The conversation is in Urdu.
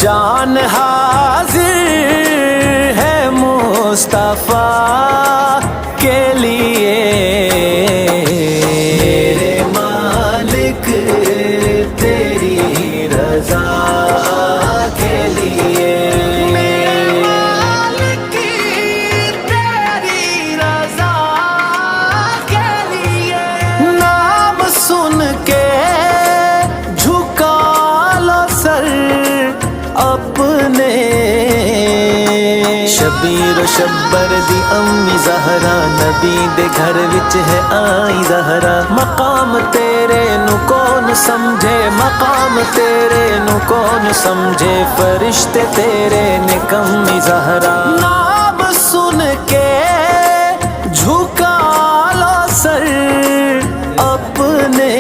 جان حاضر ہے مصطفیٰ کے لیے، میرے مالک تیری رضا کے لیے، میرے مالک تیری رضا کے لیے، نام سن کے جھکا لو سر اپنے، شبیر و شبر دی امی زہرا، نبی دے گھر وچ ہے آئی زہرا، مقام تیرے نو کون سمجھے، مقام تیرے نو کون سمجھے، فرشتے تیرے نے کمی زہرا، نام سن کے جھکا لو سر اپنے،